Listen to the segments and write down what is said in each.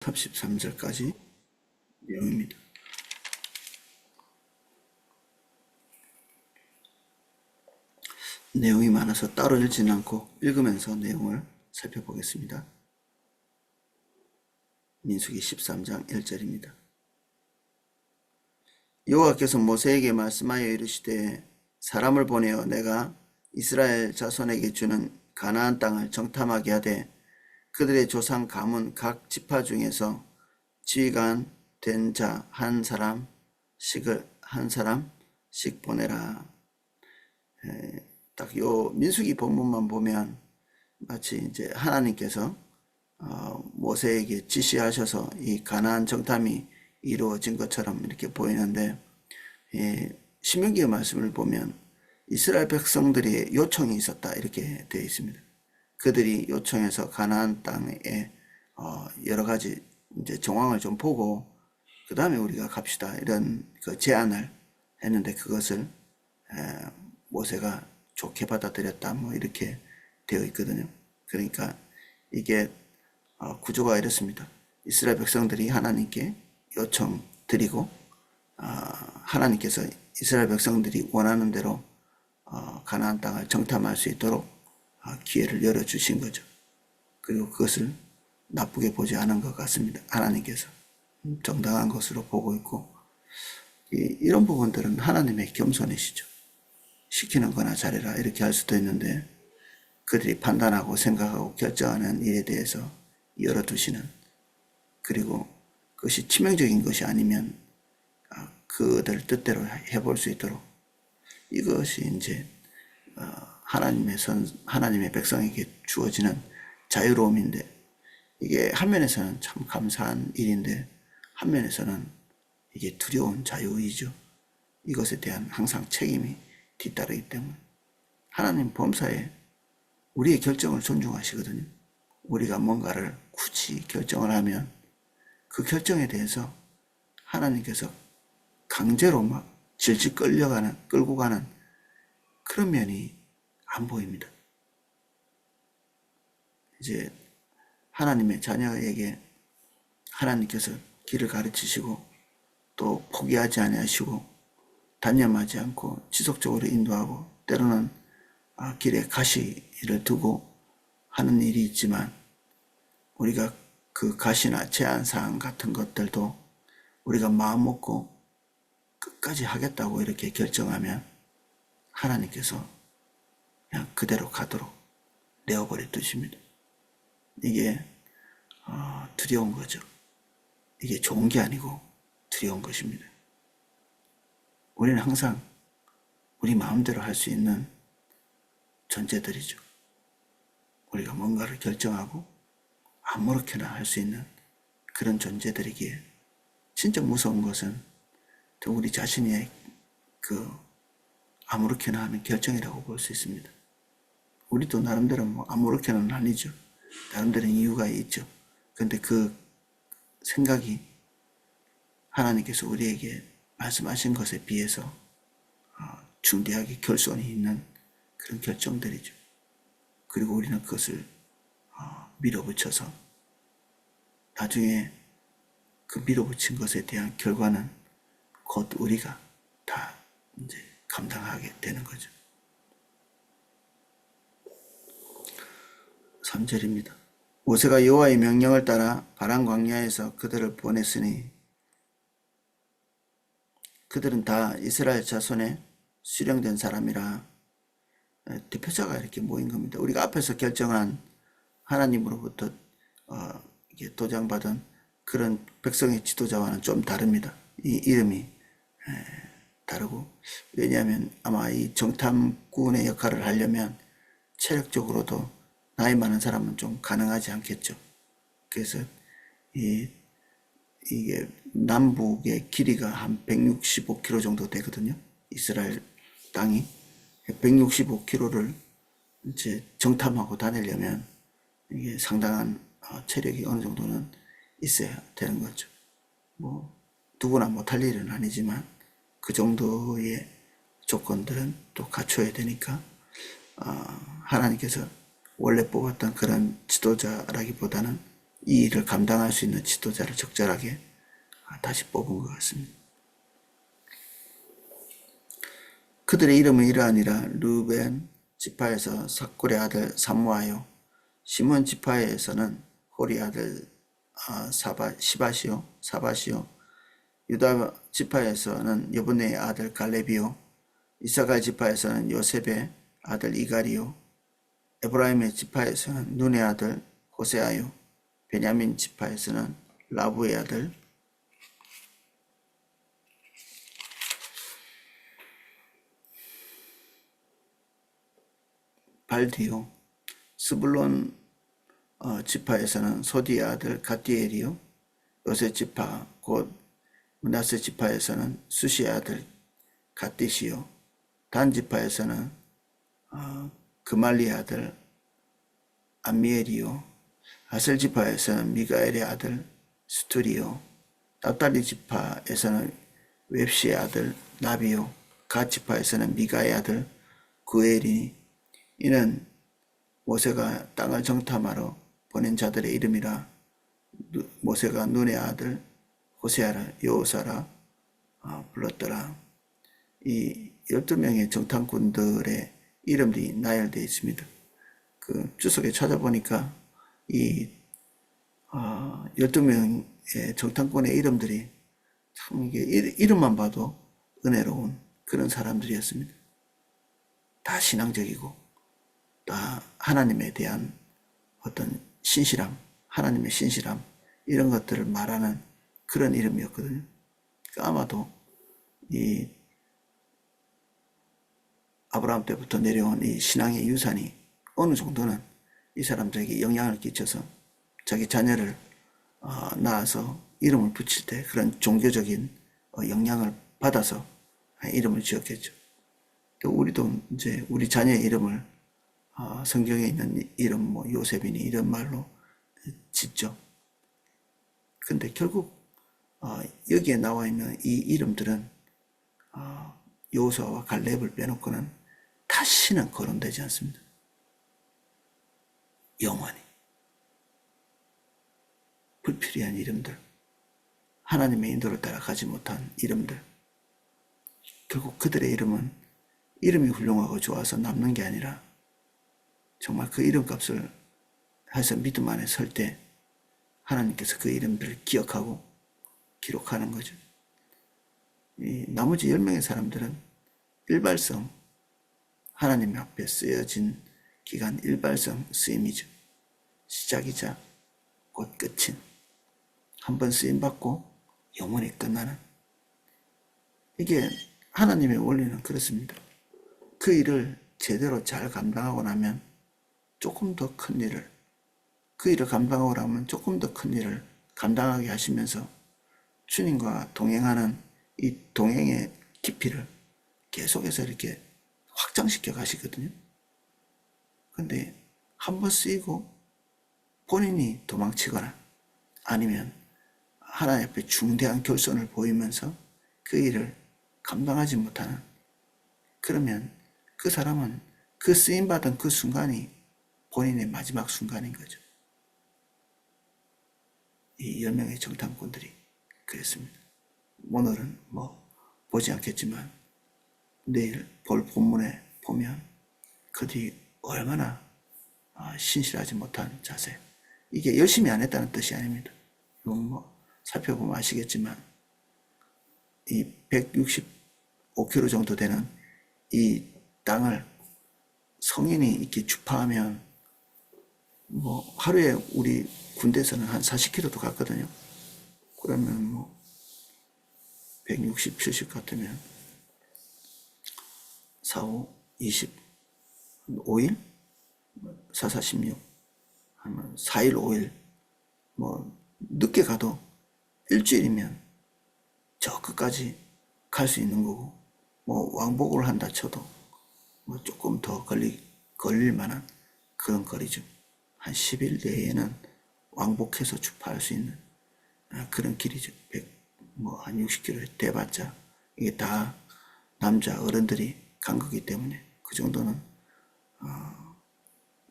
33절까지 내용입니다. 내용이 많아서 따로 읽지는 않고 읽으면서 내용을 살펴보겠습니다. 민수기 13장 1절입니다. 여호와께서 모세에게 말씀하여 이르시되 사람을 보내어 내가 이스라엘 자손에게 주는 가나안 땅을 정탐하게 하되 그들의 조상 가문 각 지파 중에서 지휘관 된 자 한 사람씩 보내라. 딱 요 민수기 본문만 보면 마치 이제 하나님께서 모세에게 지시하셔서 이 가나안 정탐이 이루어진 것처럼 이렇게 보이는데, 신명기의 말씀을 보면 이스라엘 백성들이 요청이 있었다 이렇게 되어 있습니다. 그들이 요청해서 가나안 땅에 여러 가지 이제 정황을 좀 보고 그 다음에 우리가 갑시다 이런 그 제안을 했는데, 그것을 모세가 좋게 받아들였다 뭐 이렇게 되어 있거든요. 그러니까 이게 구조가 이렇습니다. 이스라엘 백성들이 하나님께 요청 드리고 하나님께서 이스라엘 백성들이 원하는 대로 가나안 땅을 정탐할 수 있도록 기회를 열어주신 거죠. 그리고 그것을 나쁘게 보지 않은 것 같습니다. 하나님께서 정당한 것으로 보고 있고, 이런 부분들은 하나님의 겸손이시죠. 시키는 거나 잘해라 이렇게 할 수도 있는데 그들이 판단하고 생각하고 결정하는 일에 대해서 열어두시는, 그리고 그것이 치명적인 것이 아니면 그들 뜻대로 해볼 수 있도록, 이것이 이제 하나님의 백성에게 주어지는 자유로움인데, 이게 한면에서는 참 감사한 일인데 한면에서는 이게 두려운 자유이죠. 이것에 대한 항상 책임이 뒤따르기 때문에 하나님 범사에 우리의 결정을 존중하시거든요. 우리가 뭔가를 굳이 결정을 하면 그 결정에 대해서 하나님께서 강제로 막 질질 끌고 가는 그런 면이 안 보입니다. 이제 하나님의 자녀에게 하나님께서 길을 가르치시고 또 포기하지 아니하시고 단념하지 않고 지속적으로 인도하고 때로는 길에 가시를 두고 하는 일이 있지만, 우리가 그 가시나 제한사항 같은 것들도 우리가 마음 먹고 끝까지 하겠다고 이렇게 결정하면 하나님께서 그냥 그대로 가도록 내어버려 두십니다. 이게 두려운 거죠. 이게 좋은 게 아니고 두려운 것입니다. 우리는 항상 우리 마음대로 할 수 있는 존재들이죠. 우리가 뭔가를 결정하고 아무렇게나 할 수 있는 그런 존재들이기에 진짜 무서운 것은 또 우리 자신의 그 아무렇게나 하는 결정이라고 볼 수 있습니다. 우리도 나름대로 뭐 아무렇게는 아니죠. 나름대로 이유가 있죠. 그런데 그 생각이 하나님께서 우리에게 말씀하신 것에 비해서 중대하게 결손이 있는 그런 결정들이죠. 그리고 우리는 그것을 밀어붙여서 나중에 그 밀어붙인 것에 대한 결과는 곧 우리가 다 이제 감당하게 되는 거죠. 3절입니다. 모세가 여호와의 명령을 따라 바란 광야에서 그들을 보냈으니 그들은 다 이스라엘 자손에 수령된 사람이라. 대표자가 이렇게 모인 겁니다. 우리가 앞에서 결정한 하나님으로부터 이게 도장받은 그런 백성의 지도자와는 좀 다릅니다. 이 이름이 다르고, 왜냐하면 아마 이 정탐꾼의 역할을 하려면 체력적으로도 나이 많은 사람은 좀 가능하지 않겠죠. 그래서 이게 남북의 길이가 한 165km 정도 되거든요. 이스라엘 땅이 165km를 이제 정탐하고 다니려면 이게 상당한 체력이 어느 정도는 있어야 되는 거죠. 뭐 누구나 못할 일은 아니지만 그 정도의 조건들은 또 갖춰야 되니까 하나님께서 원래 뽑았던 그런 지도자라기보다는 이 일을 감당할 수 있는 지도자를 적절하게 다시 뽑은 것 같습니다. 그들의 이름은 이러하니라. 르우벤 지파에서 삭굴의 아들 삼무아요. 시몬 지파에서는 호리 아들 사바시요. 유다 지파에서는 여분의 아들 갈렙이요. 이사갈 지파에서는 요셉의 아들 이갈이요. 에브라임의 지파에서는 눈의 아들 호세아요. 베냐민 지파에서는 라부의 아들 발디요. 스불론 지파에서는 소디의 아들 갓디엘이요. 요셉 지파 곧 므낫세 지파에서는 수시의 아들 갓디시요. 단 지파에서는 그말리의 아들 암미엘이요. 아셀 지파에서는 미가엘의 아들 스투리요. 납달리 지파에서는 웹시의 아들 나비요. 갓 지파에서는 미가의 아들 구엘이니 이는 모세가 땅을 정탐하러 보낸 자들의 이름이라. 모세가 눈의 아들 호세아를 여호사라 불렀더라. 이 12명의 정탐꾼들의 이름들이 나열되어 있습니다. 그 주석에 찾아보니까 이 12명의 정탐꾼의 이름들이 참 이게 이름만 봐도 은혜로운 그런 사람들이었습니다. 다 신앙적이고 다 하나님에 대한 어떤 신실함, 하나님의 신실함 이런 것들을 말하는 그런 이름이었거든요. 아마도 이 아브라함 때부터 내려온 이 신앙의 유산이 어느 정도는 이 사람들에게 영향을 끼쳐서 자기 자녀를 낳아서 이름을 붙일 때 그런 종교적인 영향을 받아서 이름을 지었겠죠. 또 우리도 이제 우리 자녀의 이름을 성경에 있는 이름 뭐 요셉이니 이런 말로 짓죠. 근데 결국 여기에 나와 있는 이 이름들은 여호수아와 갈렙을 빼놓고는 다시는 거론되지 않습니다. 영원히 불필요한 이름들, 하나님의 인도를 따라 가지 못한 이름들, 결국 그들의 이름은 이름이 훌륭하고 좋아서 남는 게 아니라 정말 그 이름값을 해서 믿음 안에 설 때 하나님께서 그 이름들을 기억하고 기록하는 거죠. 이 나머지 10명의 사람들은 일발성 하나님 앞에 쓰여진 기간 일발성 쓰임이죠. 시작이자 곧 끝인 한번 쓰임받고 영원히 끝나는 이게 하나님의 원리는 그렇습니다. 그 일을 제대로 잘 감당하고 나면 조금 더 큰 일을 그 일을 감당하고 나면 조금 더 큰 일을 감당하게 하시면서 주님과 동행하는 이 동행의 깊이를 계속해서 이렇게 확장시켜 가시거든요. 근데 한번 쓰이고 본인이 도망치거나 아니면 하나님 앞에 중대한 결손을 보이면서 그 일을 감당하지 못하는 그러면 그 사람은 그 쓰임받은 그 순간이 본인의 마지막 순간인 거죠. 이 10명의 정탐꾼들이 그랬습니다. 오늘은 뭐 보지 않겠지만 내일 볼 본문에 보면 그 뒤 얼마나 신실하지 못한 자세. 이게 열심히 안 했다는 뜻이 아닙니다. 이건 뭐 살펴보면 아시겠지만 이 165km 정도 되는 이 땅을 성인이 이렇게 주파하면 뭐 하루에 우리 군대에서는 한 40km도 갔거든요. 그러면 뭐 160, 70 같으면 4, 5, 20, 5일? 4, 4, 16 하면 4일, 5일 뭐 늦게 가도 일주일이면 저 끝까지 갈 수 있는 거고 뭐 왕복을 한다 쳐도 뭐 조금 더 걸릴 만한 그런 거리죠. 한 10일 내에는 왕복해서 주파할 수 있는 그런 길이죠. 한 60km 돼봤자 이게 다 남자 어른들이 간 거기 때문에 그 정도는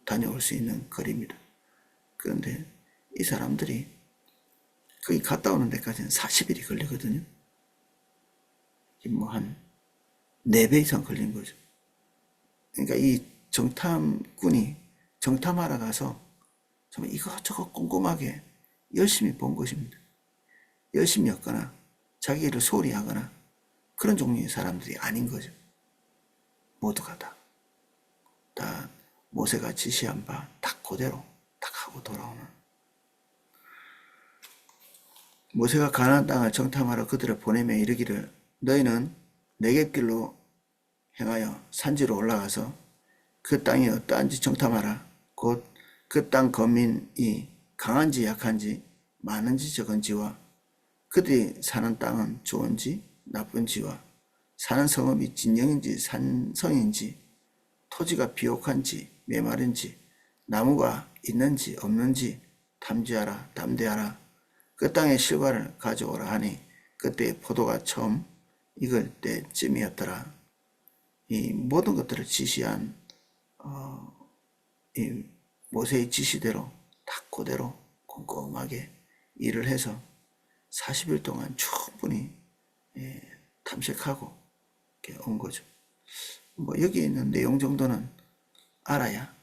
다녀올 수 있는 거리입니다. 그런데 이 사람들이 거기 갔다 오는 데까지는 40일이 걸리거든요. 뭐 한 4배 이상 걸린 거죠. 그러니까 이 정탐꾼이 정탐하러 가서 정말 이것저것 꼼꼼하게 열심히 본 것입니다. 열심히 였거나 자기를 소홀히 하거나 그런 종류의 사람들이 아닌 거죠. 모두가 다 모세가 지시한 바 딱 그대로 딱 하고 돌아오는. 모세가 가나안 땅을 정탐하러 그들을 보내며 이르기를 너희는 네겝길로 행하여 산지로 올라가서 그 땅이 어떠한지 정탐하라. 곧 그 땅 거민이 강한지 약한지 많은지 적은지와 그들이 사는 땅은 좋은지 나쁜지와 사는 성읍이 진영인지 산성인지 토지가 비옥한지 메마른지 나무가 있는지 없는지 탐지하라. 담대하라. 그 땅의 실과를 가져오라 하니 그때 포도가 처음 익을 때쯤이었더라. 이 모든 것들을 지시한 이 모세의 지시대로 딱 그대로 꼼꼼하게 일을 해서 40일 동안 충분히 탐색하고 이렇게 온 거죠. 뭐 여기 있는 내용 정도는 알아야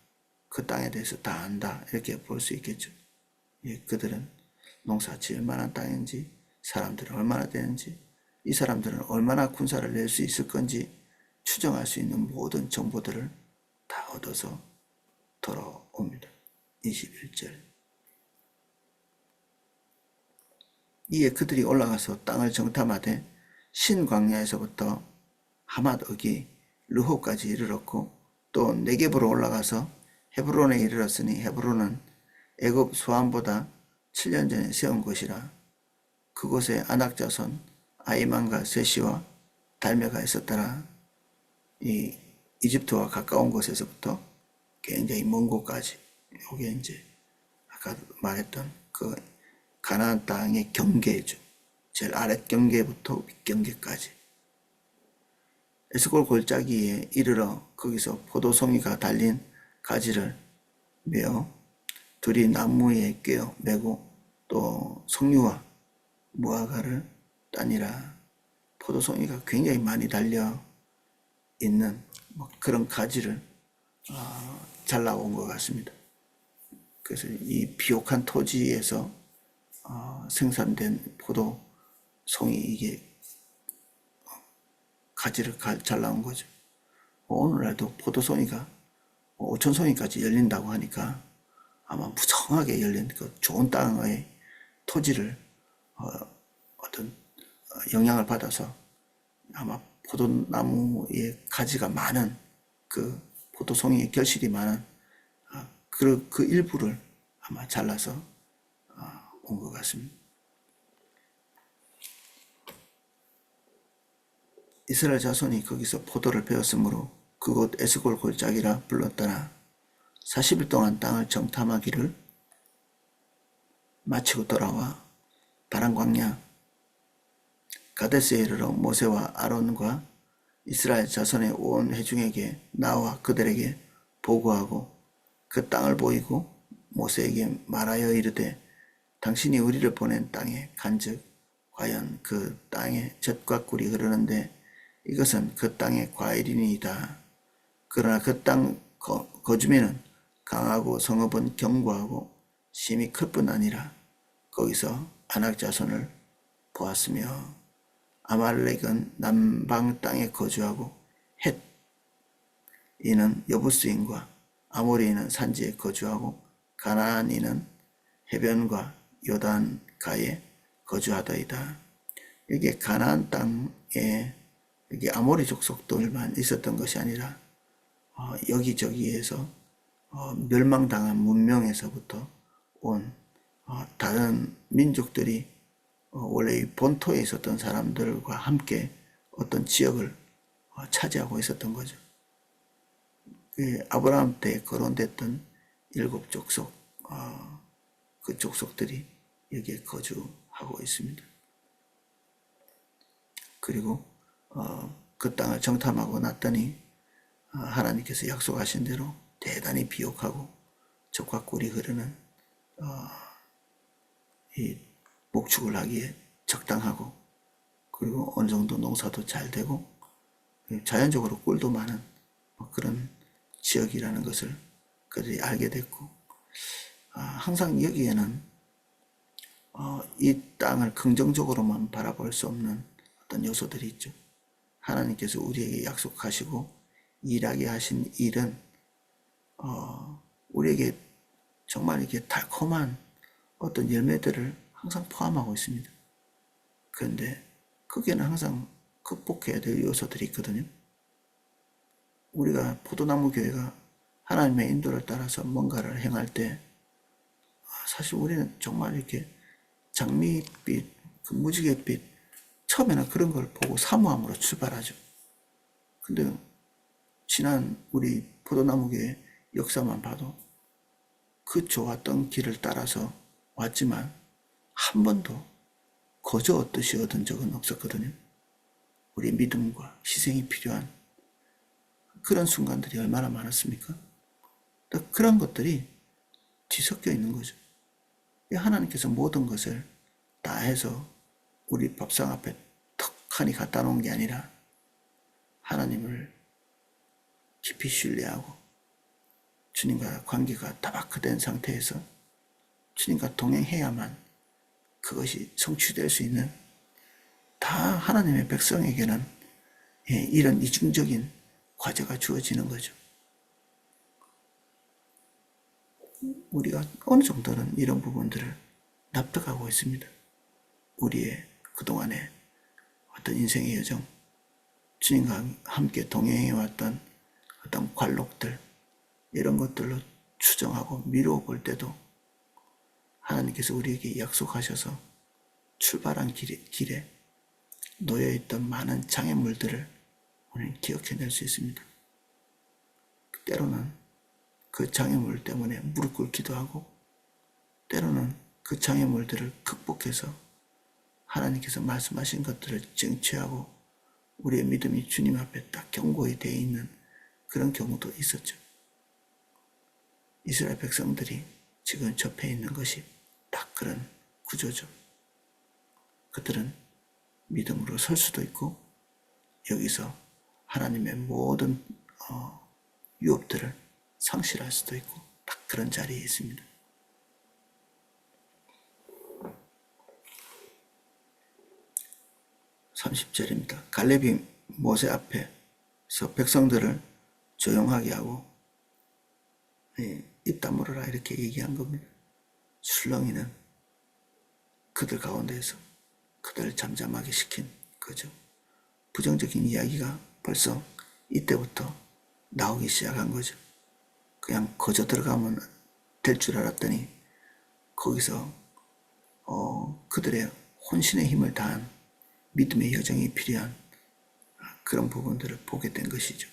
그 땅에 대해서 다 안다 이렇게 볼 수 있겠죠. 그들은 농사 지을 만한 땅인지 사람들은 얼마나 되는지 이 사람들은 얼마나 군사를 낼 수 있을 건지 추정할 수 있는 모든 정보들을 다 얻어서 돌아옵니다. 21절. 이에 그들이 올라가서 땅을 정탐하되 신광야에서부터 하맛억이 르호까지 이르렀고 또 네겝으로 올라가서 헤브론에 이르렀으니 헤브론은 애굽 소안보다 7년 전에 세운 곳이라. 그곳에 안악자손 아이만과 세시와 달메가 있었더라. 이 이집트와 가까운 곳에서부터 굉장히 먼 곳까지 이게 이제 아까 말했던 그 가나안 땅의 경계죠. 제일 아랫 경계부터 윗 경계까지 에스골 골짜기에 이르러 거기서 포도송이가 달린 가지를 메어 둘이 나무에 꿰어 메고 또 석류와 무화과를 따니라. 포도송이가 굉장히 많이 달려 있는 뭐 그런 가지를 잘라온 것 같습니다. 그래서 이 비옥한 토지에서 생산된 포도송이 이게 가지를 잘라온 거죠. 오늘날도 포도송이가 5,000송이까지 열린다고 하니까 아마 무성하게 열린 그 좋은 땅의 토지를 어떤 영향을 받아서 아마 포도나무의 가지가 많은 그 포도송이의 결실이 많은 그 일부를 아마 잘라서 온 것 같습니다. 이스라엘 자손이 거기서 포도를 베었으므로 그곳 에스골 골짜기라 불렀더라. 40일 동안 땅을 정탐하기를 마치고 돌아와 바란 광야 가데스에 이르러 모세와 아론과 이스라엘 자손의 온 회중에게 나와 그들에게 보고하고 그 땅을 보이고 모세에게 말하여 이르되 당신이 우리를 보낸 땅에 간즉 과연 그 땅에 젖과 꿀이 흐르는데 이것은 그 땅의 과일이니이다. 그러나 그 땅 거주민은 강하고 성읍은 견고하고 심히 클 뿐 아니라 거기서 아낙 자손을 보았으며 아말렉은 남방 땅에 거주하고 헷 이는 여부스인과 아모리인은 산지에 거주하고 가나안인은 해변과 요단가에 거주하더이다. 이게 가나안 땅에 여기 아모리 족속들만 있었던 것이 아니라 여기저기에서 멸망당한 문명에서부터 온 다른 민족들이 원래 본토에 있었던 사람들과 함께 어떤 지역을 차지하고 있었던 거죠. 아브라함 때 거론됐던 7족속 그 족속들이 여기에 거주하고 있습니다. 그리고 그 땅을 정탐하고 났더니 하나님께서 약속하신 대로 대단히 비옥하고 젖과 꿀이 흐르는 이 목축을 하기에 적당하고, 그리고 어느 정도 농사도 잘 되고 자연적으로 꿀도 많은 그런 지역이라는 것을 그들이 알게 됐고, 항상 여기에는 이 땅을 긍정적으로만 바라볼 수 없는 어떤 요소들이 있죠. 하나님께서 우리에게 약속하시고 일하게 하신 일은 우리에게 정말 이렇게 달콤한 어떤 열매들을 항상 포함하고 있습니다. 그런데 거기에는 항상 극복해야 될 요소들이 있거든요. 우리가 포도나무 교회가 하나님의 인도를 따라서 뭔가를 행할 때 사실 우리는 정말 이렇게 장밋빛, 그 무지갯빛, 처음에는 그런 걸 보고 사모함으로 출발하죠. 근데 지난 우리 포도나무 교회 역사만 봐도 그 좋았던 길을 따라서 왔지만 한 번도 거저 얻듯이 얻은 적은 없었거든요. 우리 믿음과 희생이 필요한 그런 순간들이 얼마나 많았습니까? 그런 것들이 뒤섞여 있는 거죠. 하나님께서 모든 것을 다 해서 우리 밥상 앞에 턱하니 갖다 놓은 게 아니라 하나님을 깊이 신뢰하고 주님과 관계가 타박화된 상태에서 주님과 동행해야만 그것이 성취될 수 있는, 다 하나님의 백성에게는 이런 이중적인 과제가 주어지는 거죠. 우리가 어느 정도는 이런 부분들을 납득하고 있습니다. 우리의 그동안의 어떤 인생의 여정, 주님과 함께 동행해왔던 어떤 관록들, 이런 것들로 추정하고 미루어 볼 때도 하나님께서 우리에게 약속하셔서 출발한 길에 놓여있던 많은 장애물들을 우리는 기억해낼 수 있습니다. 때로는 그 장애물 때문에 무릎 꿇기도 하고, 때로는 그 장애물들을 극복해서 하나님께서 말씀하신 것들을 쟁취하고 우리의 믿음이 주님 앞에 딱 견고히 되어 있는 그런 경우도 있었죠. 이스라엘 백성들이 지금 접해 있는 것이 딱 그런 구조죠. 그들은 믿음으로 설 수도 있고 여기서 하나님의 모든 유업들을 상실할 수도 있고 딱 그런 자리에 있습니다. (30절입니다) 갈렙이 모세 앞에서 백성들을 조용하게 하고 입 다물어라 이렇게 얘기한 겁니다. 술렁이는 그들 가운데에서 그들을 잠잠하게 시킨 거죠. 부정적인 이야기가 벌써 이때부터 나오기 시작한 거죠. 그냥 거저 들어가면 될 줄 알았더니 거기서 그들의 혼신의 힘을 다한 믿음의 여정이 필요한 그런 부분들을 보게 된 것이죠.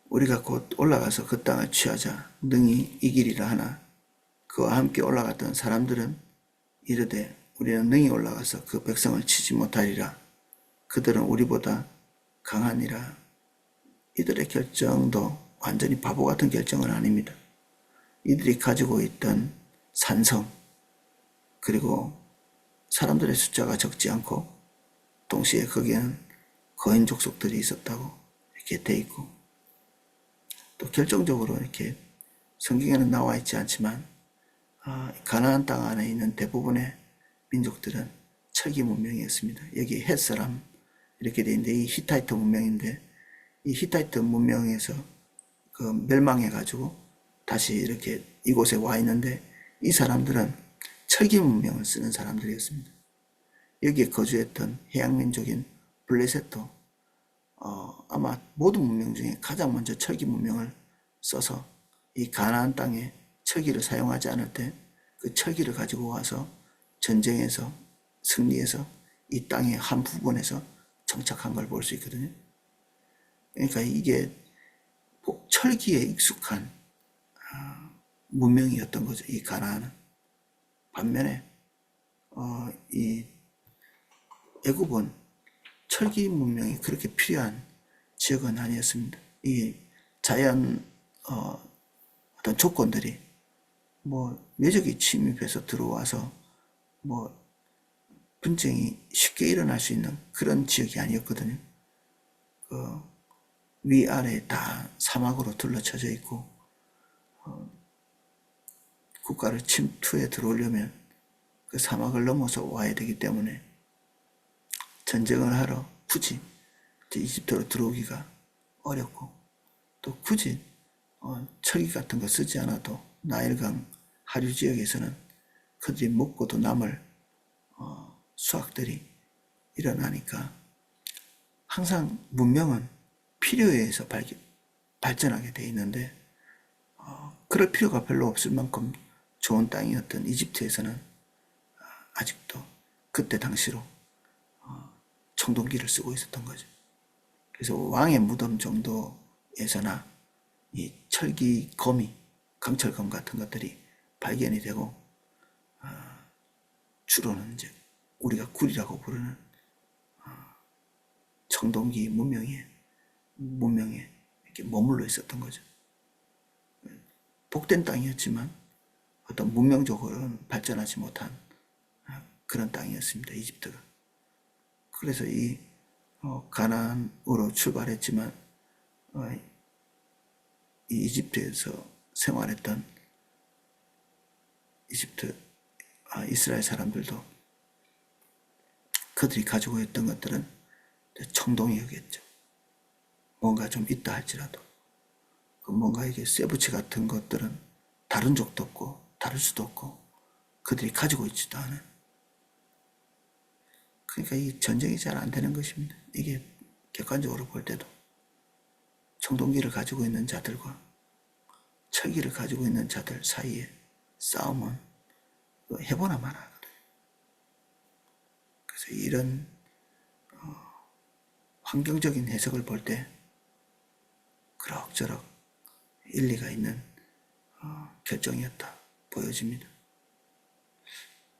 우리가 곧 올라가서 그 땅을 취하자 능히 이기리라 하나 그와 함께 올라갔던 사람들은 이르되 우리는 능히 올라가서 그 백성을 치지 못하리라. 그들은 우리보다 강하니라. 이들의 결정도 완전히 바보 같은 결정은 아닙니다. 이들이 가지고 있던 산성, 그리고 사람들의 숫자가 적지 않고 동시에 거기에는 거인 족속들이 있었다고 이렇게 돼 있고, 또 결정적으로 이렇게 성경에는 나와 있지 않지만 가나안 땅 안에 있는 대부분의 민족들은 철기 문명이었습니다. 여기 헷 사람 이렇게 돼 있는데 이 히타이트 문명인데, 이 히타이트 문명에서 그 멸망해 가지고 다시 이렇게 이곳에 와 있는데, 이 사람들은 철기 문명을 쓰는 사람들이었습니다. 여기에 거주했던 해양 민족인 블레셋도 아마 모든 문명 중에 가장 먼저 철기 문명을 써서 이 가나안 땅에 철기를 사용하지 않을 때 그 철기를 가지고 와서 전쟁에서 승리해서 이 땅의 한 부분에서 정착한 걸 볼 수 있거든요. 그러니까 이게 철기에 익숙한 문명이었던 거죠, 이 가나안은. 반면에 이 애굽은 철기 문명이 그렇게 필요한 지역은 아니었습니다. 이 자연 어떤 조건들이 뭐 외적이 침입해서 들어와서 뭐 분쟁이 쉽게 일어날 수 있는 그런 지역이 아니었거든요. 그 위아래 다 사막으로 둘러쳐져 있고 국가를 침투해 들어오려면 그 사막을 넘어서 와야 되기 때문에 전쟁을 하러 굳이 이집트로 들어오기가 어렵고, 또 굳이 철기 같은 거 쓰지 않아도 나일강 하류 지역에서는 그들이 먹고도 남을 수확들이 일어나니까 항상 문명은 필요에 의해서 발전하게 돼 있는데, 그럴 필요가 별로 없을 만큼 좋은 땅이었던 이집트에서는 아직도 그때 당시로 청동기를 쓰고 있었던 거죠. 그래서 왕의 무덤 정도에서나 이 철기 거미, 강철검 같은 것들이 발견이 되고, 주로는 이제 우리가 굴이라고 부르는 청동기 문명에 이렇게 머물러 있었던 거죠. 복된 땅이었지만 어떤 문명적으로는 발전하지 못한 그런 땅이었습니다, 이집트가. 그래서 이 가나안으로 출발했지만 이 이집트에서 생활했던 이스라엘 사람들도 그들이 가지고 있던 것들은 청동이었겠죠. 뭔가 좀 있다 할지라도 뭔가 이게 쇠붙이 같은 것들은 다른 적도 없고 다를 수도 없고 그들이 가지고 있지도 않은, 그러니까 이 전쟁이 잘 안 되는 것입니다. 이게 객관적으로 볼 때도 청동기를 가지고 있는 자들과 철기를 가지고 있는 자들 사이에 싸움은 해보나 마나 하거든요. 그래서 이런 환경적인 해석을 볼 때 그럭저럭 일리가 있는 결정이었다 보여집니다.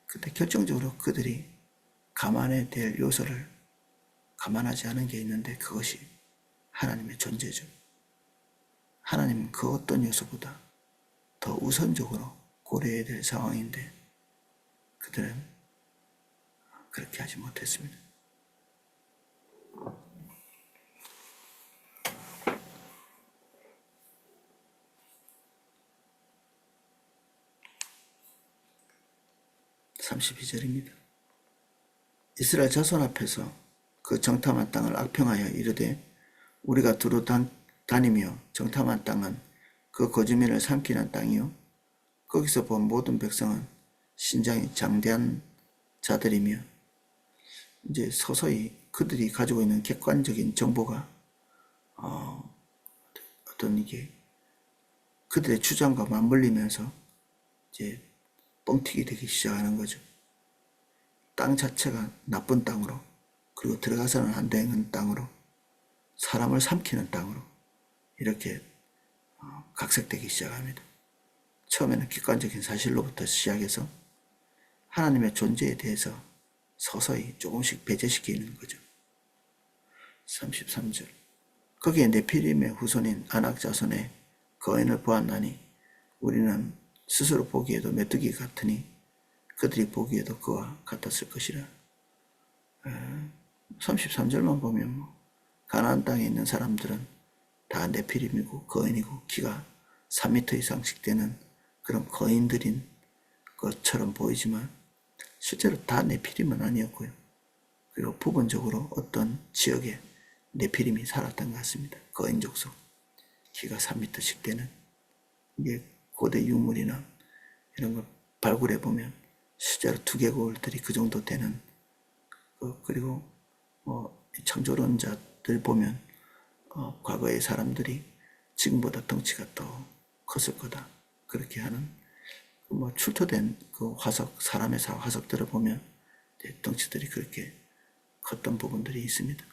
근데 결정적으로 그들이 감안해야 될 요소를 감안하지 않은 게 있는데, 그것이 하나님의 존재죠. 하나님은 그 어떤 요소보다 더 우선적으로 고려해야 될 상황인데 그들은 그렇게 하지 못했습니다. (32절입니다) 이스라엘 자손 앞에서 그 정탐한 땅을 악평하여 이르되 우리가 두루 다니며 정탐한 땅은 그 거주민을 삼키는 땅이요 거기서 본 모든 백성은 신장이 장대한 자들이며, 이제 서서히 그들이 가지고 있는 객관적인 정보가 어떤 이게 그들의 주장과 맞물리면서 이제 뻥튀기 되기 시작하는 거죠. 땅 자체가 나쁜 땅으로, 그리고 들어가서는 안 되는 땅으로, 사람을 삼키는 땅으로 이렇게 각색되기 시작합니다. 처음에는 객관적인 사실로부터 시작해서 하나님의 존재에 대해서 서서히 조금씩 배제시키는 거죠. 33절 거기에 네피림의 후손인 아낙 자손의 거인을 보았나니 우리는 스스로 보기에도 메뚜기 같으니 그들이 보기에도 그와 같았을 것이라. 33절만 보면 가나안 땅에 있는 사람들은 다 네피림이고 거인이고 키가 3m 이상씩 되는 그런 거인들인 것처럼 보이지만 실제로 다 네피림은 아니었고요. 그리고 부분적으로 어떤 지역에 네피림이 살았던 것 같습니다. 거인 족속, 키가 3m씩 되는, 이게 고대 유물이나 이런 걸 발굴해 보면 실제로 두개골들이 그 정도 되는, 그리고 창조론자들 보면 과거의 사람들이 지금보다 덩치가 더 컸을 거다 그렇게 하는, 출토된 그 화석, 사람의 화석들을 보면 덩치들이 그렇게 컸던 부분들이 있습니다.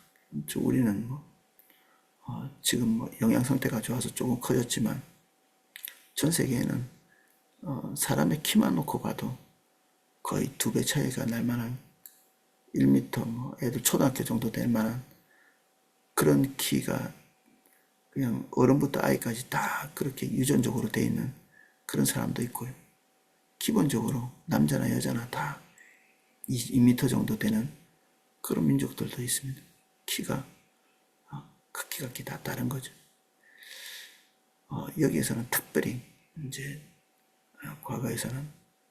우리는 지금 영양 상태가 좋아서 조금 커졌지만 전 세계에는 사람의 키만 놓고 봐도 거의 2배 차이가 날 만한 1m, 애들 초등학교 정도 될 만한 그런 키가 그냥 어른부터 아이까지 다 그렇게 유전적으로 돼 있는 그런 사람도 있고요. 기본적으로 남자나 여자나 다 2m 정도 되는 그런 민족들도 있습니다. 키가 크기가 다 다른 거죠. 여기에서는 특별히 이제 과거에서는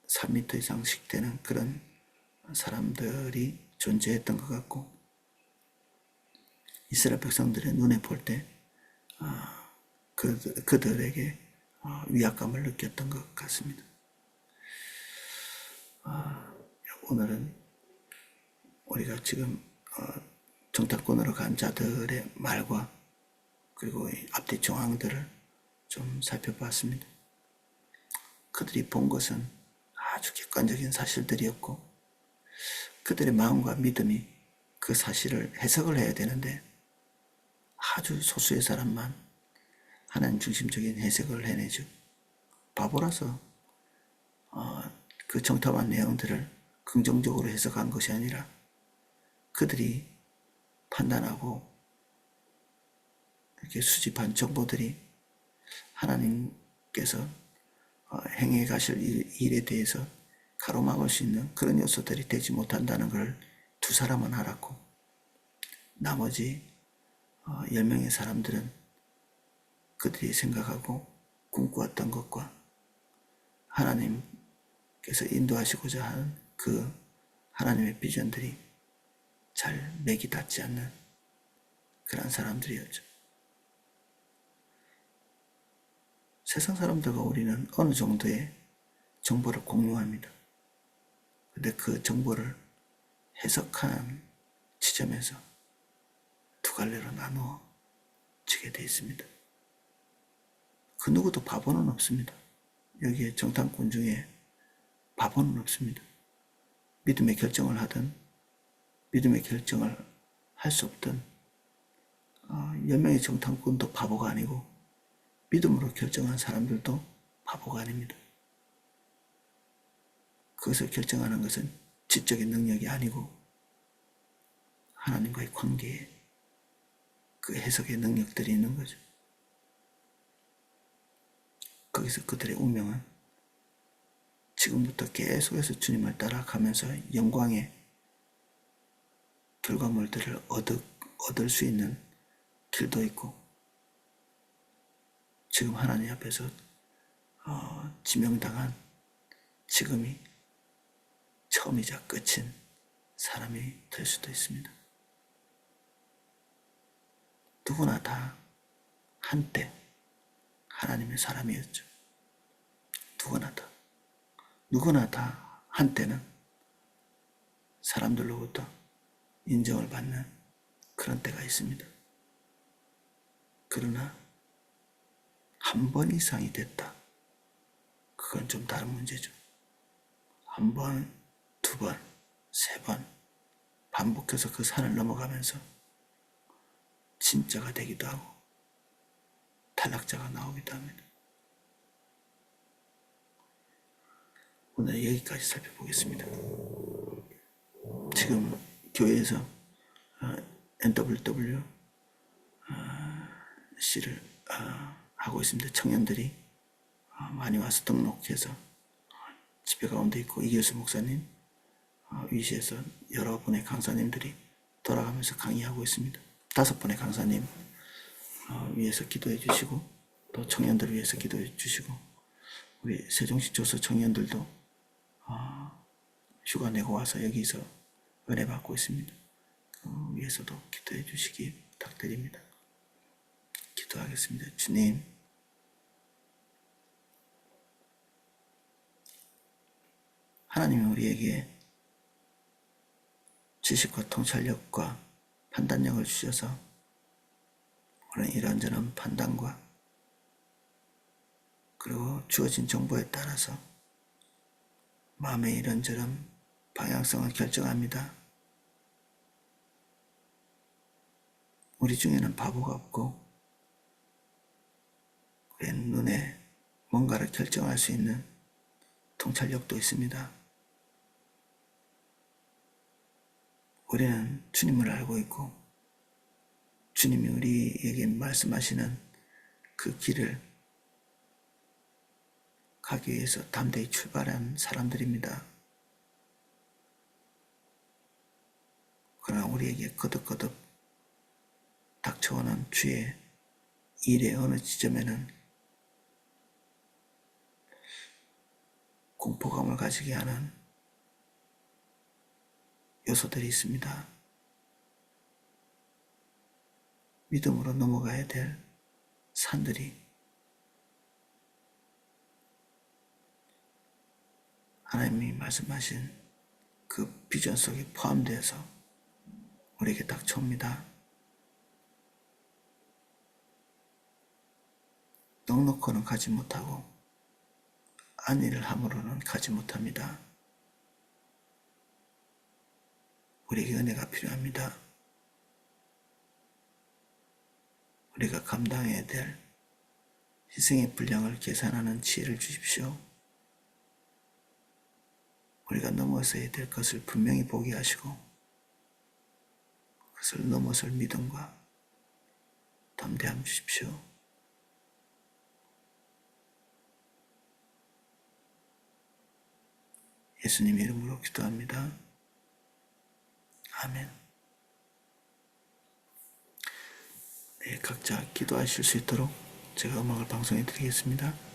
3m 이상씩 되는 그런 사람들이 존재했던 것 같고, 이스라엘 백성들의 눈에 볼 때 그들에게 위압감을 느꼈던 것 같습니다. 오늘은 우리가 지금 정탐꾼으로 간 자들의 말과 그리고 앞뒤 정황들을 좀 살펴봤습니다. 그들이 본 것은 아주 객관적인 사실들이었고, 그들의 마음과 믿음이 그 사실을 해석을 해야 되는데 아주 소수의 사람만 하나님 중심적인 해석을 해내죠. 바보라서 그 정탐한 내용들을 긍정적으로 해석한 것이 아니라 그들이 판단하고 이렇게 수집한 정보들이 하나님께서 행해 가실 일에 대해서 가로막을 수 있는 그런 요소들이 되지 못한다는 걸 두 사람은 알았고, 나머지 10명의 사람들은 그들이 생각하고 꿈꾸었던 것과 하나님께서 인도하시고자 하는 그 하나님의 비전들이 잘 맥이 닿지 않는 그런 사람들이었죠. 세상 사람들과 우리는 어느 정도의 정보를 공유합니다. 근데 그 정보를 해석하는 지점에서 두 갈래로 나누어지게 되어 있습니다. 그 누구도 바보는 없습니다. 여기에 정탐꾼 중에 바보는 없습니다. 믿음의 결정을 하든 믿음의 결정을 할 수 없든 10명의 정탐꾼도 바보가 아니고 믿음으로 결정한 사람들도 바보가 아닙니다. 그것을 결정하는 것은 지적인 능력이 아니고 하나님과의 관계에 그 해석의 능력들이 있는 거죠. 거기서 그들의 운명은 지금부터 계속해서 주님을 따라가면서 영광의 결과물들을 얻을 수 있는 길도 있고, 지금 하나님 앞에서 지명당한 지금이 처음이자 끝인 사람이 될 수도 있습니다. 누구나 다 한때 하나님의 사람이었죠. 누구나 다 한때는 사람들로부터 인정을 받는 그런 때가 있습니다. 그러나 한 번 이상이 됐다. 그건 좀 다른 문제죠. 한 번, 두 번, 세 번 반복해서 그 산을 넘어가면서 진짜가 되기도 하고 탈락자가 나오기도 합니다. 오늘 여기까지 살펴보겠습니다. 지금 교회에서 NWW C를 하고 있습니다. 청년들이 많이 와서 등록해서 집회 가운데 있고, 이교수 목사님 위시에서 여러분의 강사님들이 돌아가면서 강의하고 있습니다. 5분의 강사님 위해서 기도해 주시고, 또 청년들을 위해서 기도해 주시고, 우리 세종시 조서 청년들도 휴가 내고 와서 여기서 은혜 받고 있습니다. 위해서도 기도해 주시기 부탁드립니다. 기도하겠습니다. 주님, 하나님이 우리에게 지식과 통찰력과 판단력을 주셔서 우리는 이런저런 판단과 그리고 주어진 정보에 따라서 마음의 이런저런 방향성을 결정합니다. 우리 중에는 바보가 없고 우리의 눈에 뭔가를 결정할 수 있는 통찰력도 있습니다. 우리는 주님을 알고 있고 주님이 우리에게 말씀하시는 그 길을 가기 위해서 담대히 출발한 사람들입니다. 그러나 우리에게 거듭거듭 닥쳐오는 주의 일의 어느 지점에는 공포감을 가지게 하는 요소들이 있습니다. 믿음으로 넘어가야 될 산들이 하나님이 말씀하신 그 비전 속에 포함되어서 우리에게 닥쳐옵니다. 넉넉히는 가지 못하고 안일을 함으로는 가지 못합니다. 우리에게 은혜가 필요합니다. 우리가 감당해야 될 희생의 분량을 계산하는 지혜를 주십시오. 우리가 넘어서야 될 것을 분명히 보게 하시고 그것을 넘어설 믿음과 담대함 주십시오. 예수님 이름으로 기도합니다. 아멘. 네, 각자 기도하실 수 있도록 제가 음악을 방송해 드리겠습니다.